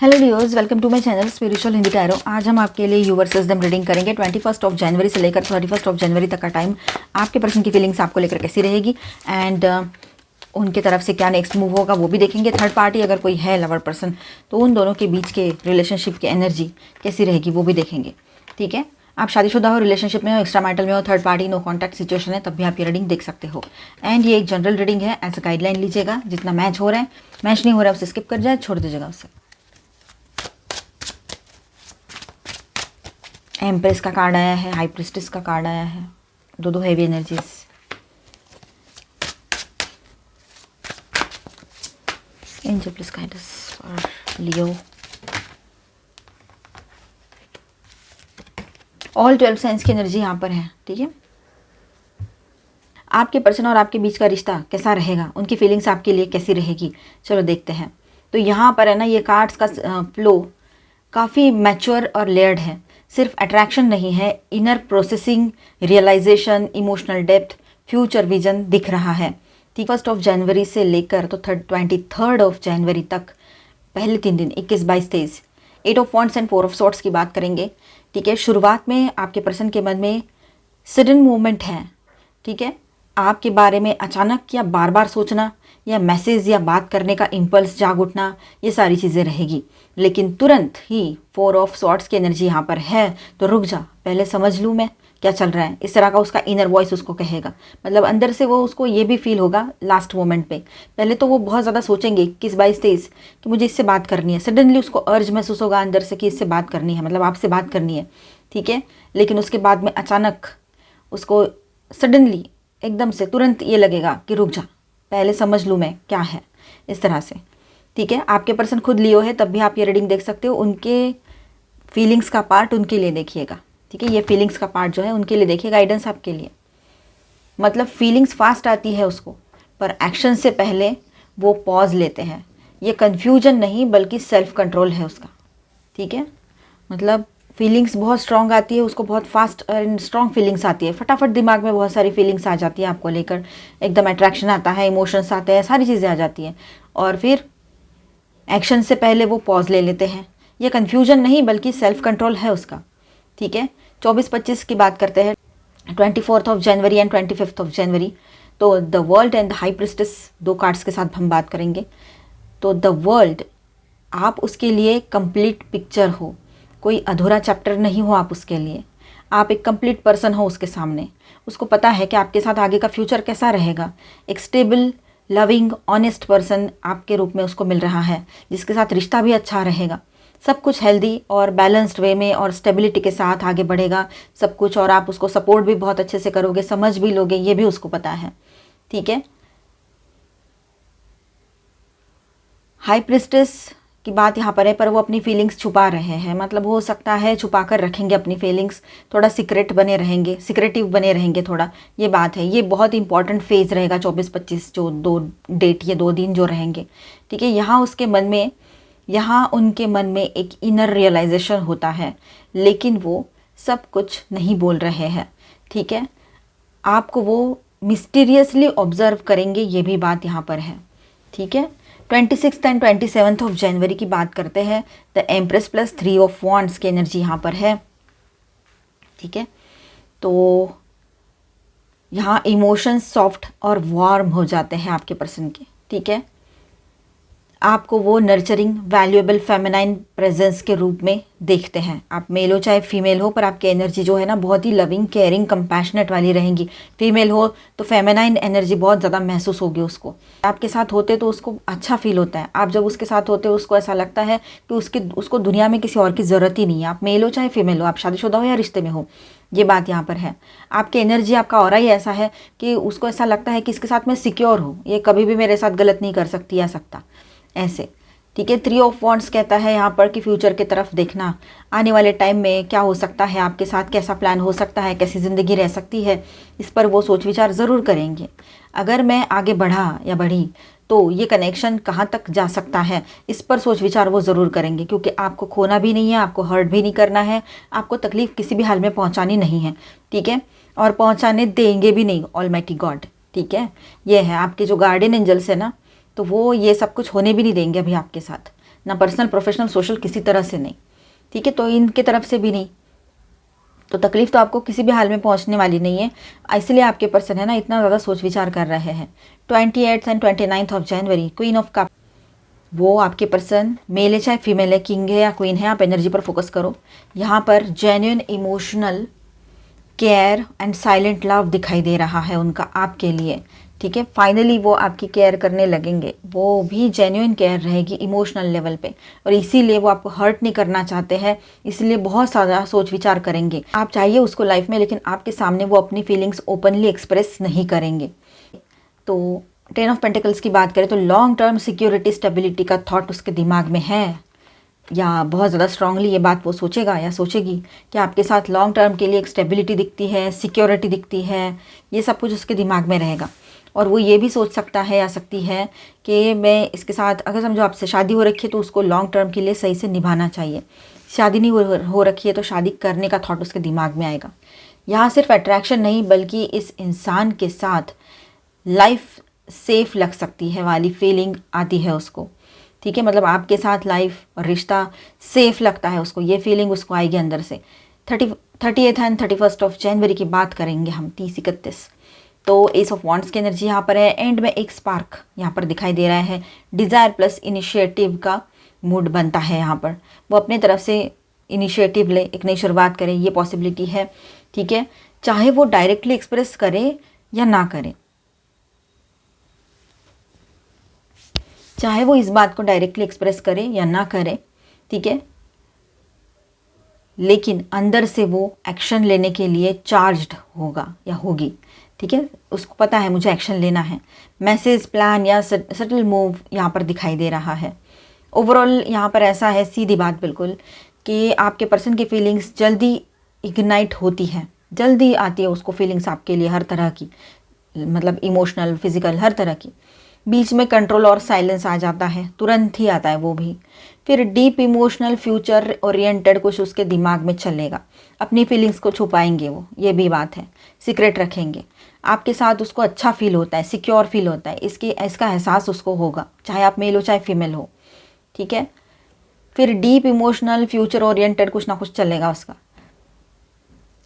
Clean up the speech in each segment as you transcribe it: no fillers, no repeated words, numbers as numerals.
Hello dears, welcome to my channel spiritual Hindi tarot. आज हम आपके लिए यू वर्सेस देम रीडिंग करेंगे। 21 जनवरी से लेकर 31 जनवरी तक का टाइम आपके पर्सन की फीलिंग्स आपको लेकर कैसी रहेगी एंड उनके तरफ से क्या नेक्स्ट मूव होगा वो भी देखेंगे। थर्ड पार्टी अगर कोई है लवर पर्सन तो उन दोनों के बीच के रिलेशनशिप की एनर्जी कैसी रहेगी वो भी देखेंगे। ठीक है, आप शादीशुदा हो, रिलेशनशिप में हो, एक्स्ट्रा मैरिटल में हो, third party no contact situation है, तब भी आप ये रीडिंग देख सकते हो। एंड ये एक जनरल रीडिंग है, एज अ गाइडलाइन लीजिएगा। जितना मैच हो रहा है, मैच नहीं हो रहा है उसे स्किप कर जाए, छोड़ दीजिएगा उसे। एम्प्रेस का कार्ड आया है, हाई प्रिस्टेस का कार्ड आया है, दो heavy energies. Angel please guide us for Leo. All 12 signs की एनर्जी यहाँ पर है। ठीक है, आपके पर्सन और आपके बीच का रिश्ता कैसा रहेगा, उनकी फीलिंग्स आपके लिए कैसी रहेगी, चलो देखते हैं। तो यहाँ पर है ना, ये कार्ड्स का फ्लो काफ़ी मैच्योर और लेयर्ड है। सिर्फ अट्रैक्शन नहीं है, inner processing, realisation, emotional depth, future vision दिख रहा है। 1 जनवरी से लेकर तो 23 जनवरी तक पहले 3 दिन 21, 22, 23 8 of wands and 4 of swords की बात करेंगे। ठीक है, शुरुआत में आपके पर्सन के मन में सडन मूवमेंट है। ठीक है, आपके बारे में अचानक या बार बार सोचना या मैसेज या बात करने का इम्पल्स जाग उठना, ये सारी चीज़ें रहेगी। लेकिन तुरंत ही 4 ऑफ सॉर्ड्स की एनर्जी यहाँ पर है, तो रुक जा, पहले समझ लूँ मैं क्या चल रहा है, इस तरह का उसका इनर वॉइस उसको कहेगा। मतलब अंदर से वो उसको ये भी फील होगा लास्ट मोमेंट पे। पहले तो वो बहुत ज़्यादा सोचेंगे 21, 22, 23 कि मुझे इससे बात करनी है। सडनली उसको अर्ज महसूस होगा अंदर से कि इससे बात करनी है, मतलब आपसे बात करनी है। ठीक है, लेकिन उसके बाद में अचानक उसको सडनली एकदम से तुरंत ये लगेगा कि रुक जा, पहले समझ लूँ मैं क्या है, इस तरह से। ठीक है, आपके पर्सन खुद लियो है तब भी आप ये रीडिंग देख सकते हो। उनके फीलिंग्स का पार्ट उनके लिए देखिएगा। ठीक है, ये फीलिंग्स का पार्ट जो है उनके लिए देखिए, गाइडेंस आपके लिए। मतलब फीलिंग्स फास्ट आती है उसको, पर एक्शन से पहले वो पॉज लेते हैं। ये कन्फ्यूजन नहीं बल्कि सेल्फ कंट्रोल है उसका। ठीक है, मतलब फीलिंग्स बहुत स्ट्रॉन्ग आती है उसको, बहुत फास्ट एंड स्ट्रॉन्ग फीलिंग्स आती है, फटाफट दिमाग में बहुत सारी फीलिंग्स आ जाती है आपको लेकर, एकदम अट्रैक्शन आता है, इमोशंस आते हैं, सारी चीज़ें आ जाती हैं। और फिर एक्शन से पहले वो पॉज ले लेते हैं। ये कन्फ्यूजन नहीं बल्कि सेल्फ कंट्रोल है उसका। ठीक है, 24-25 की बात करते हैं, 24 जनवरी एंड 25 जनवरी। तो the world and the high priestess, 2 cards के साथ हम बात करेंगे। तो द वर्ल्ड, आप उसके लिए कंप्लीट पिक्चर हो, कोई अधूरा चैप्टर नहीं हो आप उसके लिए। आप एक कंप्लीट पर्सन हो उसके सामने। उसको पता है कि आपके साथ आगे का फ्यूचर कैसा रहेगा। एक स्टेबल, लविंग, ऑनेस्ट पर्सन आपके रूप में उसको मिल रहा है, जिसके साथ रिश्ता भी अच्छा रहेगा। सब कुछ हेल्दी और बैलेंस्ड वे में और स्टेबिलिटी के साथ आगे बढ़ेगा सब कुछ, और आप उसको सपोर्ट भी बहुत अच्छे से करोगे, समझ भी लोगे, ये भी उसको पता है। ठीक है, हाई प्रिस्टेस की बात यहाँ पर है, पर वो अपनी फीलिंग्स छुपा रहे हैं। मतलब हो सकता है छुपा कर रखेंगे अपनी फीलिंग्स, थोड़ा सीक्रेट बने रहेंगे, सीक्रेटिव बने रहेंगे थोड़ा, ये बात है। ये बहुत इंपॉर्टेंट फेज़ रहेगा 24-25 जो 2 डेट, ये 2 दिन जो रहेंगे। ठीक है, यहाँ उसके मन में, यहाँ उनके मन में एक इनर रियलाइजेशन होता है, लेकिन वो सब कुछ नहीं बोल रहे हैं। ठीक है, आपको वो मिस्टीरियसली ऑब्जर्व करेंगे, ये भी बात यहाँ पर है। ठीक है, 26 एंड 27 जनवरी की बात करते हैं। The empress plus 3 of wands की एनर्जी यहाँ पर है। ठीक है, तो यहाँ इमोशंस सॉफ्ट और वार्म हो जाते हैं आपके पर्सन के। ठीक है, आपको वो नर्चरिंग, वैल्यूएबल फेमिनाइन प्रेजेंस के रूप में देखते हैं। आप मेल हो चाहे फीमेल हो, पर आपकी एनर्जी जो है ना बहुत ही लविंग, केयरिंग, कंपैशनेट वाली रहेंगी। फीमेल हो तो फेमिनाइन एनर्जी बहुत ज़्यादा महसूस होगी उसको। आपके साथ होते तो उसको अच्छा फील होता है। आप जब उसके साथ होते हो उसको ऐसा लगता है कि उसको दुनिया में किसी और की ज़रूरत ही नहीं है। आप मेल हो चाहे फीमेल हो, आप शादीशुदा हो या रिश्ते में हो, ये बात यहाँ पर है। आपकी एनर्जी, आपका ऑरा ही ऐसा है कि उसको ऐसा लगता है कि इसके साथ मैं सिक्योर हूँ, ये कभी भी मेरे साथ गलत नहीं कर सकती या सकता, ऐसे। ठीक है, 3 ऑफ वॉन्ड्स कहता है यहाँ पर कि फ्यूचर की तरफ देखना, आने वाले टाइम में क्या हो सकता है आपके साथ, कैसा प्लान हो सकता है, कैसी ज़िंदगी रह सकती है, इस पर वो सोच विचार ज़रूर करेंगे। अगर मैं आगे बढ़ा या बढ़ी तो ये कनेक्शन कहाँ तक जा सकता है, इस पर सोच विचार वो ज़रूर करेंगे, क्योंकि आपको खोना भी नहीं है, आपको हर्ट भी नहीं करना है, आपको तकलीफ़ किसी भी हाल में पहुँचानी नहीं है। ठीक है, और पहुँचाने देंगे भी नहीं ऑलमाइटी गॉड। ठीक है, ये है आपके जो गार्डियन एंजल्स है ना, तो वो ये सब कुछ होने भी नहीं देंगे अभी आपके साथ। ना पर्सनल, प्रोफेशनल, सोशल, किसी तरह से नहीं, ठीक है। तो इनके तरफ से भी नहीं, तो तकलीफ तो आपको किसी भी हाल में पहुंचने वाली नहीं है। इसलिए आपके पर्सन है ना इतना ज़्यादा सोच विचार कर रहे हैं। 28 and 29 of January, queen of cup, वो आपके पर्सन मेल है चाहे फीमेल है, किंग है या क्वीन है, आप एनर्जी पर फोकस करो। यहाँ पर genuine emotional care and silent love दिखाई दे रहा है उनका आपके लिए, ठीक है। फाइनली वो आपकी केयर करने लगेंगे, वो भी जेन्युइन केयर रहेगी इमोशनल लेवल पे, और इसीलिए वो आपको हर्ट नहीं करना चाहते हैं, इसलिए बहुत सारा सोच विचार करेंगे। आप चाहिए उसको लाइफ में, लेकिन आपके सामने वो अपनी फीलिंग्स ओपनली एक्सप्रेस नहीं करेंगे। तो 10 ऑफ पेंटिकल्स की बात करें तो लॉन्ग टर्म सिक्योरिटी स्टेबिलिटी का थॉट उसके दिमाग में है, या बहुत ज़्यादा स्ट्रांगली ये बात वो सोचेगा या सोचेगी कि आपके साथ लॉन्ग टर्म के लिए एक स्टेबिलिटी दिखती है, सिक्योरिटी दिखती है, ये सब कुछ उसके दिमाग में रहेगा। और वो ये भी सोच सकता है या सकती है कि मैं इसके साथ, अगर समझो आपसे शादी हो रखी है तो उसको लॉन्ग टर्म के लिए सही से निभाना चाहिए। शादी नहीं हो रखी है तो शादी करने का थॉट उसके दिमाग में आएगा। यहाँ सिर्फ अट्रैक्शन नहीं, बल्कि इस इंसान के साथ लाइफ सेफ लग सकती है वाली फीलिंग आती है उसको, ठीक है। मतलब आपके साथ लाइफ और रिश्ता सेफ लगता है उसको, ये फीलिंग उसको आएगी अंदर से। 30 एंड 31 ऑफ जनवरी की बात करेंगे हम, 30-31। तो एस ऑफ वॉन्ड्स की एनर्जी यहाँ पर है। एंड में एक स्पार्क यहाँ पर दिखाई दे रहा है, डिज़ायर प्लस इनिशिएटिव का मूड बनता है यहाँ पर। वो अपने तरफ से इनिशिएटिव ले, एक नई शुरुआत करें, ये पॉसिबिलिटी है, ठीक है। चाहे वो डायरेक्टली एक्सप्रेस करे या ना करे, चाहे वो इस बात को डायरेक्टली एक्सप्रेस करे या ना करे, ठीक है, लेकिन अंदर से वो एक्शन लेने के लिए चार्ज्ड होगा या होगी, ठीक है। उसको पता है मुझे एक्शन लेना है। मैसेज, प्लान या सटल मूव यहाँ पर दिखाई दे रहा है। ओवरऑल यहाँ पर ऐसा है, सीधी बात बिल्कुल, कि आपके पर्सन की फीलिंग्स जल्दी इग्नाइट होती है, जल्दी आती है उसको फीलिंग्स आपके लिए हर तरह की, मतलब इमोशनल, फिजिकल, हर तरह की। बीच में कंट्रोल और साइलेंस आ जाता है, तुरंत ही आता है वो भी। फिर डीप इमोशनल फ्यूचर ओरिएंटेड कुछ उसके दिमाग में चलेगा, अपनी फीलिंग्स को छुपाएंगे वो, ये भी बात है, सीक्रेट रखेंगे। आपके साथ उसको अच्छा फील होता है, सिक्योर फील होता है, इसका एहसास उसको होगा, चाहे आप मेल हो चाहे फीमेल हो, ठीक है। फिर डीप इमोशनल फ्यूचर ओरिएंटेड कुछ ना कुछ चलेगा उसका।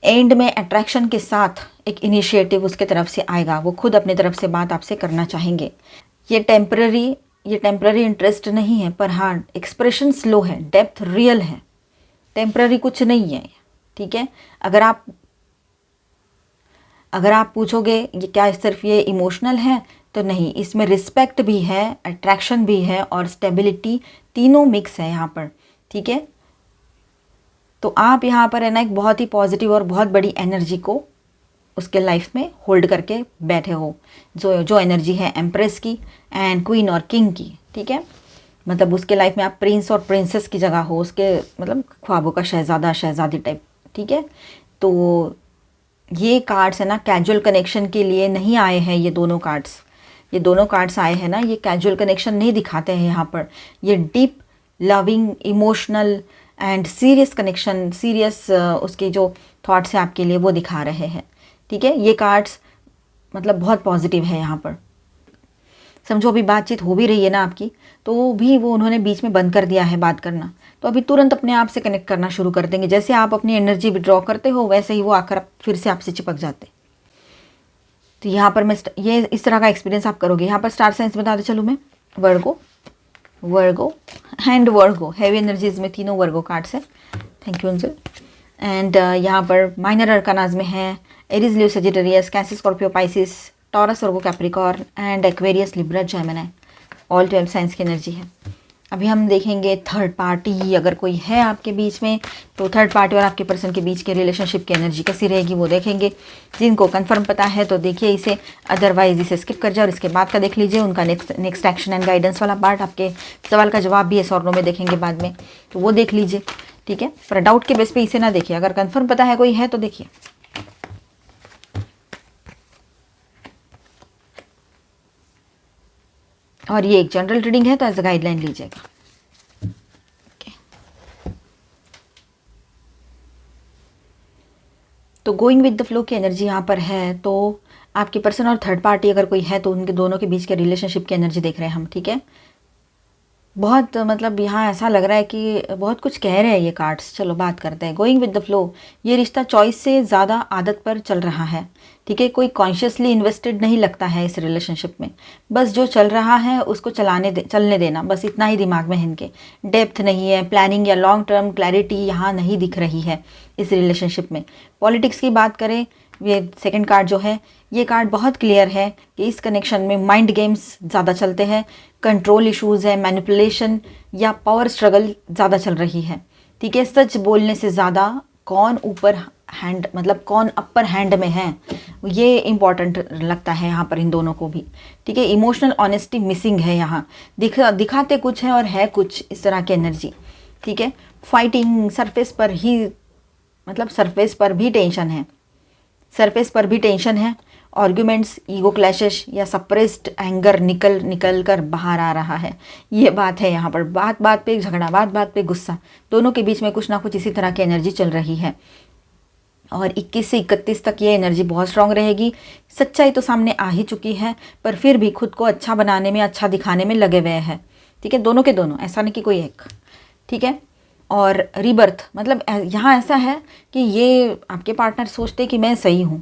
एंड में अट्रैक्शन के साथ एक इनिशिएटिव उसके तरफ से आएगा, वो खुद अपनी तरफ से बात आपसे करना चाहेंगे। ये टेम्पररी इंटरेस्ट नहीं है, पर हाँ एक्सप्रेशन स्लो है, डेप्थ रियल है, टेम्पररी कुछ नहीं है, ठीक है। अगर आप पूछोगे ये क्या सिर्फ ये इमोशनल है, तो नहीं, इसमें रिस्पेक्ट भी है, अट्रैक्शन भी है और स्टेबिलिटी, तीनों मिक्स है यहाँ पर, ठीक है। तो आप यहाँ पर है ना एक बहुत ही पॉजिटिव और बहुत बड़ी एनर्जी को उसके लाइफ में होल्ड करके बैठे हो, जो एनर्जी है एम्प्रेस की एंड क्वीन और किंग की, ठीक है। मतलब उसके लाइफ में आप प्रिंस और प्रिंसेस की जगह हो, उसके मतलब ख्वाबों का शहज़ादा शहज़ादी टाइप, ठीक है। तो ये कार्ड्स है ना कैजुअल कनेक्शन के लिए नहीं आए हैं, ये दोनों कार्ड्स आए हैं ना, ये कैजुअल कनेक्शन नहीं दिखाते हैं यहाँ पर, ये deep loving emotional and serious connection, serious उसके जो थॉट्स हैं आपके लिए वो दिखा रहे हैं, ठीक है। ये कार्ड्स मतलब बहुत पॉजिटिव है यहाँ पर। समझो अभी बातचीत हो भी रही है ना आपकी, तो भी वो उन्होंने बीच में बंद कर दिया है बात करना, तो अभी तुरंत अपने आप से कनेक्ट करना शुरू कर देंगे। जैसे आप अपनी एनर्जी विड्रॉ करते हो, वैसे ही वो आकर फिर से आपसे चिपक जाते। तो यहाँ पर मैं ये इस तरह का एक्सपीरियंस आप करोगे। यहाँ पर स्टार साइंस बताते चलूँ मैं, Virgo and Virgo, heavy energies में तीनों वर्गो कार्ड्स है। Thank you Anjal. एंड यहाँ पर माइनर अरकानाज में है Aries, Leo, Sagittarius, Cancer, Scorpio, Pisces, Taurus, Virgo, Capricorn and Aquarius, Libra, Gemini, all 12 signs की एनर्जी है। अभी हम देखेंगे थर्ड पार्टी, अगर कोई है आपके बीच में तो थर्ड पार्टी और आपके पर्सन के बीच के रिलेशनशिप की एनर्जी कैसी रहेगी वो देखेंगे। जिनको कंफर्म पता है तो देखिए इसे, अदरवाइज इसे स्किप कर जाए और इसके बाद का देख लीजिए उनका नेक्स्ट एक्शन एंड गाइडेंस वाला पार्ट। आपके सवाल का जवाब भी है सॉर्नो में देखेंगे बाद में, तो वो देख लीजिए, ठीक है। पर डाउट के बेस पे इसे ना देखिए, अगर कंफर्म पता है कोई है तो देखिए। और ये एक जनरल रीडिंग है तो एज अ गाइडलाइन लीजिएगा। तो गोइंग विद द फ्लो की एनर्जी यहाँ पर है, तो आपके पर्सन और थर्ड पार्टी अगर कोई है तो उनके दोनों के बीच के रिलेशनशिप की एनर्जी देख रहे हैं हम, ठीक है। बहुत मतलब यहाँ ऐसा लग रहा है कि बहुत कुछ कह रहे हैं ये कार्ड्स। चलो बात करते हैं। गोइंग विद द फ्लो, ये रिश्ता चॉइस से ज़्यादा आदत पर चल रहा है। ठीक है, कोई कॉन्शियसली इन्वेस्टेड नहीं लगता है इस रिलेशनशिप में। बस जो चल रहा है उसको चलने देना, बस इतना ही दिमाग में है इनके। डेप्थ नहीं है, प्लानिंग या लॉन्ग टर्म क्लैरिटी यहाँ नहीं दिख रही है इस रिलेशनशिप में। पॉलिटिक्स की बात करें, ये सेकंड कार्ड जो है, ये कार्ड बहुत क्लियर है कि इस कनेक्शन में माइंड गेम्स ज़्यादा चलते हैं, कंट्रोल इश्यूज़ है, मैनिपुलेशन या पावर स्ट्रगल ज़्यादा चल रही है। ठीक है, सच बोलने से ज़्यादा कौन ऊपर हैंड, मतलब कौन अपर हैंड में है, ये इम्पॉर्टेंट लगता है यहाँ पर इन दोनों को भी। ठीक है, इमोशनल ऑनेस्टी मिसिंग है यहाँ, दिखाते कुछ है और है कुछ, इस तरह की एनर्जी। ठीक है, फाइटिंग सरफेस पर ही, मतलब सरफेस पर भी टेंशन है, सरफेस पर भी टेंशन है। आर्ग्यूमेंट्स, ईगो क्लैशेस या सप्रेस्ड एंगर निकल कर बाहर आ रहा है, ये बात है यहाँ पर। बात बात पे झगड़ा, बात बात पे गुस्सा, दोनों के बीच में कुछ ना कुछ इसी तरह की एनर्जी चल रही है। और 21 से 31 तक ये एनर्जी बहुत स्ट्रांग रहेगी। सच्चाई तो सामने आ ही चुकी है, पर फिर भी खुद को अच्छा बनाने में, अच्छा दिखाने में लगे हुए हैं। ठीक है, दोनों के दोनों, ऐसा नहीं कि कोई एक। ठीक है, और रीबर्थ, मतलब यहाँ ऐसा है कि ये आपके पार्टनर सोचते हैं कि मैं सही हूँ,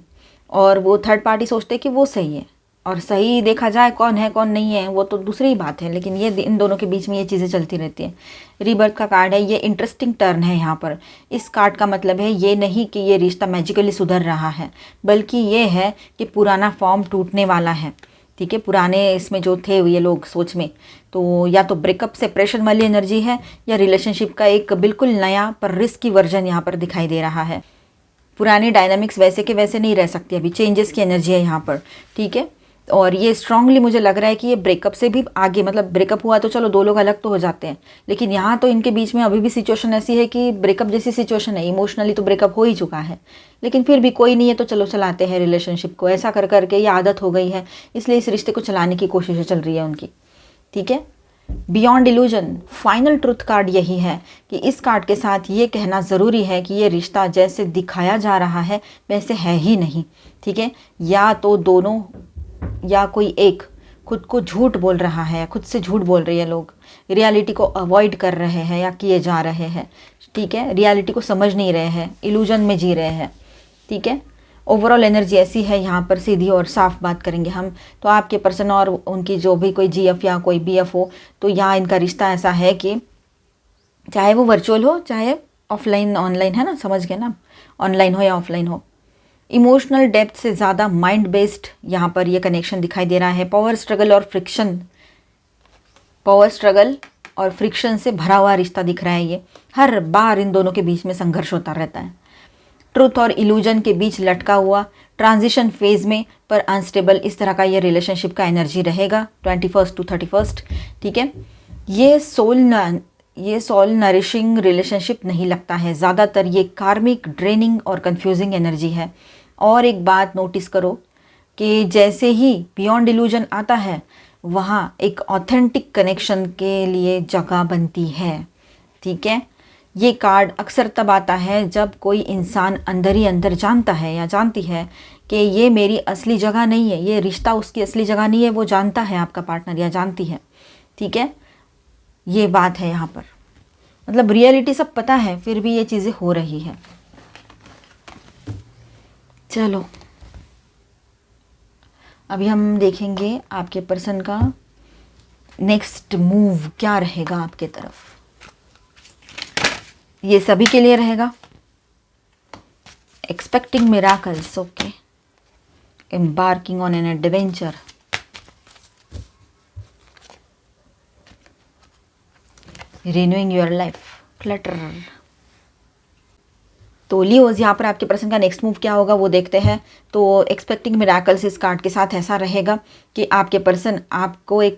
और वो थर्ड पार्टी सोचते हैं कि वो सही है। और सही देखा जाए कौन है कौन नहीं है वो तो दूसरी ही बात है, लेकिन ये इन दोनों के बीच में ये चीज़ें चलती रहती हैं। रीबर्थ का कार्ड है, ये इंटरेस्टिंग टर्न है यहाँ पर। इस कार्ड का मतलब है ये नहीं कि ये रिश्ता मैजिकली सुधर रहा है, बल्कि ये है कि पुराना फॉर्म टूटने वाला है। ठीक है, पुराने इसमें जो थे ये लोग सोच में, तो या तो ब्रेकअप सेपरेशन वाली एनर्जी है, या रिलेशनशिप का एक बिल्कुल नया पर रिस्की वर्जन यहाँ पर दिखाई दे रहा है। पुरानी डायनामिक्स वैसे के वैसे नहीं रह सकती, अभी चेंजेस की एनर्जी है यहाँ पर। ठीक है, और ये स्ट्रांगली मुझे लग रहा है कि ये ब्रेकअप से भी आगे, मतलब ब्रेकअप हुआ तो चलो दो लोग अलग तो हो जाते हैं, लेकिन यहाँ तो इनके बीच में अभी भी सिचुएशन ऐसी है कि ब्रेकअप जैसी सिचुएशन है। इमोशनली तो ब्रेकअप हो ही चुका है, लेकिन फिर भी कोई नहीं है तो चलो चलाते हैं रिलेशनशिप को, ऐसा कर करके ये आदत हो गई है, इसलिए इस रिश्ते को चलाने की कोशिश चल रही है उनकी। ठीक है, beyond illusion, final truth card यही है कि इस कार्ड के साथ ये कहना ज़रूरी है कि ये रिश्ता जैसे दिखाया जा रहा है वैसे है ही नहीं। ठीक है, या तो दोनों या कोई एक खुद को झूठ बोल रहा है, खुद से झूठ बोल रही है, लोग रियलिटी को अवॉइड कर रहे हैं या किए जा रहे हैं। ठीक है, रियलिटी को समझ नहीं रहे हैं, इल्यूजन में जी रहे हैं। ठीक है, ओवरऑल एनर्जी ऐसी है यहाँ पर, सीधी और साफ बात करेंगे हम तो आपके पर्सन और उनकी जो भी कोई जीएफ या कोई बीएफ हो, तो यहाँ इनका रिश्ता ऐसा है कि चाहे वो वर्चुअल हो चाहे ऑफलाइन ऑनलाइन, है ना, समझ गए ना, ऑनलाइन हो या ऑफलाइन हो, इमोशनल डेप्थ से ज़्यादा माइंड बेस्ड यहाँ पर ये कनेक्शन दिखाई दे रहा है। पावर स्ट्रगल और फ्रिक्शन से भरा हुआ रिश्ता दिख रहा है। ये हर बार इन दोनों के बीच में संघर्ष होता रहता है, ट्रुथ और इल्यूजन के बीच लटका हुआ, ट्रांजिशन फेज में पर अनस्टेबल, इस तरह का ये रिलेशनशिप का एनर्जी रहेगा 21 to 31। ठीक है, ये सोल नरिशिंग रिलेशनशिप नहीं लगता है, ज़्यादातर ये कार्मिक, ड्रेनिंग और कंफ्यूजिंग एनर्जी है। और एक बात नोटिस करो कि जैसे ही बियॉन्ड इल्यूजन आता है वहाँ एक ऑथेंटिक कनेक्शन के लिए जगह बनती है। ठीक है, ये कार्ड अक्सर तब आता है जब कोई इंसान अंदर ही अंदर जानता है या जानती है कि ये मेरी असली जगह नहीं है, ये रिश्ता उसकी असली जगह नहीं है, वो जानता है आपका पार्टनर या जानती है। ठीक है, ये बात है यहाँ पर, मतलब रियलिटी सब पता है फिर भी ये चीज़ें हो रही है। चलो अभी हम देखेंगे आपके पर्सन का नेक्स्ट मूव क्या रहेगा आपके तरफ। ये सभी के लिए रहेगा। Expecting miracles, okay, embarking on an adventure, renewing your life, clutter. तो लियोज, यहाँ पर आपके पर्सन का नेक्स्ट मूव क्या होगा वो देखते हैं। तो एक्सपेक्टिंग मिराकल्स इस कार्ड के साथ ऐसा रहेगा कि आपके पर्सन आपको एक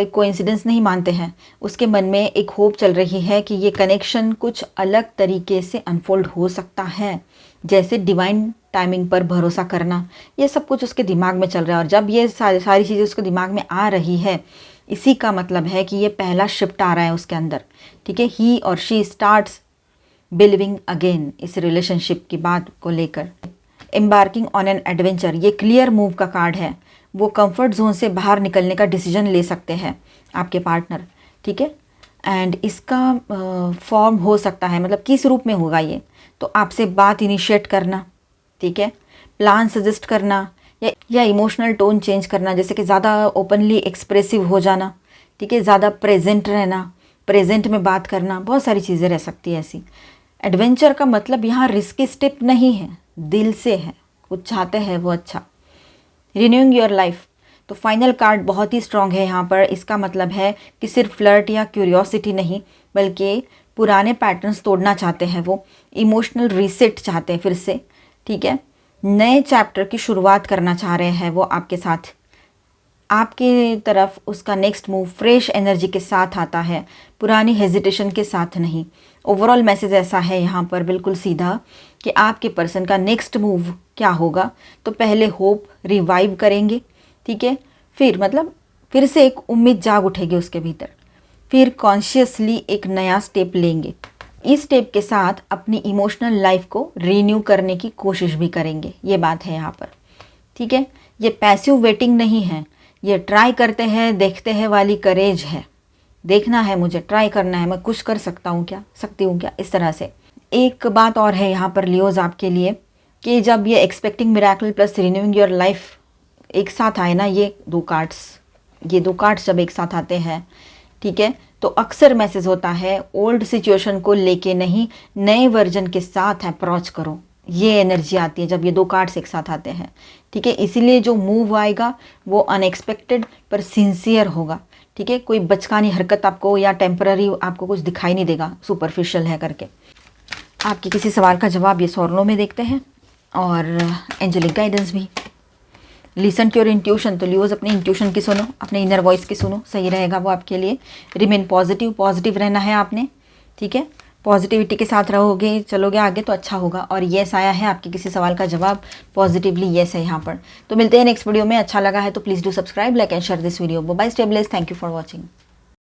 कोइंसिडेंस नहीं मानते हैं, उसके मन में एक होप चल रही है कि ये कनेक्शन कुछ अलग तरीके से अनफोल्ड हो सकता है, जैसे डिवाइन टाइमिंग पर भरोसा करना, ये सब कुछ उसके दिमाग में चल रहा है। और जब ये सारी चीज़ें उसके दिमाग में आ रही है, इसी का मतलब है कि ये पहला शिफ्ट आ रहा है उसके अंदर। ठीक है, ही और शी स्टार्ट्स बिलीविंग अगेन इस रिलेशनशिप की बात को लेकर। एम्बार्किंग ऑन एन एडवेंचर, ये क्लियर मूव का कार्ड है, वो कंफर्ट जोन से बाहर निकलने का डिसीजन ले सकते हैं आपके पार्टनर, ठीक है। एंड इसका फॉर्म हो सकता है, मतलब किस रूप में होगा ये, तो आपसे बात इनिशिएट करना, ठीक है, प्लान सजेस्ट करना, या इमोशनल टोन चेंज करना, जैसे कि ज़्यादा ओपनली एक्सप्रेसिव हो जाना, ठीक है, ज़्यादा प्रेजेंट रहना, प्रेजेंट में बात करना, बहुत सारी चीज़ें रह सकती है ऐसी। एडवेंचर का मतलब यहाँ रिस्की स्टेप नहीं है, दिल से है, कुछ चाहते हैं वो अच्छा। रिन्यूइंग योर लाइफ, तो फाइनल कार्ड बहुत ही स्ट्रॉन्ग है यहाँ पर। इसका मतलब है कि सिर्फ फ्लर्ट या क्यूरियोसिटी नहीं, बल्कि पुराने पैटर्न्स तोड़ना चाहते हैं वो, इमोशनल रीसेट चाहते हैं फिर से, ठीक है, नए चैप्टर की शुरुआत करना चाह रहे हैं वो आपके साथ। आपके तरफ उसका नेक्स्ट मूव फ्रेश एनर्जी के साथ आता है, पुरानी हेजिटेशन के साथ नहीं। ओवरऑल मैसेज ऐसा है यहाँ पर बिल्कुल सीधा कि आपके पर्सन का नेक्स्ट मूव क्या होगा, तो पहले होप रिवाइव करेंगे, ठीक है, फिर से एक उम्मीद जाग उठेगी उसके भीतर, फिर कॉन्शियसली एक नया स्टेप लेंगे। इस स्टेप के साथ अपनी इमोशनल लाइफ को रीन्यू करने की कोशिश भी करेंगे, ये बात है यहाँ पर, ठीक है। ये पैसिव वेटिंग नहीं है, ये ट्राई करते हैं देखते हैं वाली करेज है। देखना है मुझे, ट्राई करना है, मैं कुछ कर सकता हूँ क्या, सकती हूँ क्या, इस तरह से। एक बात और है यहाँ पर लियोज आपके लिए कि जब ये expecting miracle plus renewing your life एक साथ आए ना, ये दो कार्ड्स जब एक साथ आते हैं, ठीक है, तो अक्सर मैसेज होता है ओल्ड सिचुएशन को लेके नहीं, नए वर्जन के साथ अप्रोच करो, ये एनर्जी आती है जब ये दो कार्ड्स एक साथ आते हैं, ठीक है। इसीलिए जो मूव आएगा वो अनएक्सपेक्टेड पर सिंसियर होगा, ठीक है। कोई बचकानी हरकत आपको या टेम्पररी आपको कुछ दिखाई नहीं देगा सुपरफिशियल है करके। आपके किसी सवाल का जवाब ये सॉर्नो में देखते हैं, और एंजेलिक गाइडेंस भी। लिसन टू योर इंट्यूशन, तो लियोज अपने इंट्यूशन की सुनो, अपने इनर वॉइस की सुनो, सही रहेगा वो आपके लिए। रिमेन पॉजिटिव रहना है आपने, ठीक है, पॉजिटिविटी के साथ रहोगे, चलोगे आगे तो अच्छा होगा। और येस आया है, आपके किसी सवाल का जवाब पॉजिटिवली येस है यहाँ पर। तो मिलते हैं नेक्स्ट वीडियो में। अच्छा लगा है तो please do subscribe, like and share this video. Bye, stay blessed, thank you for watching.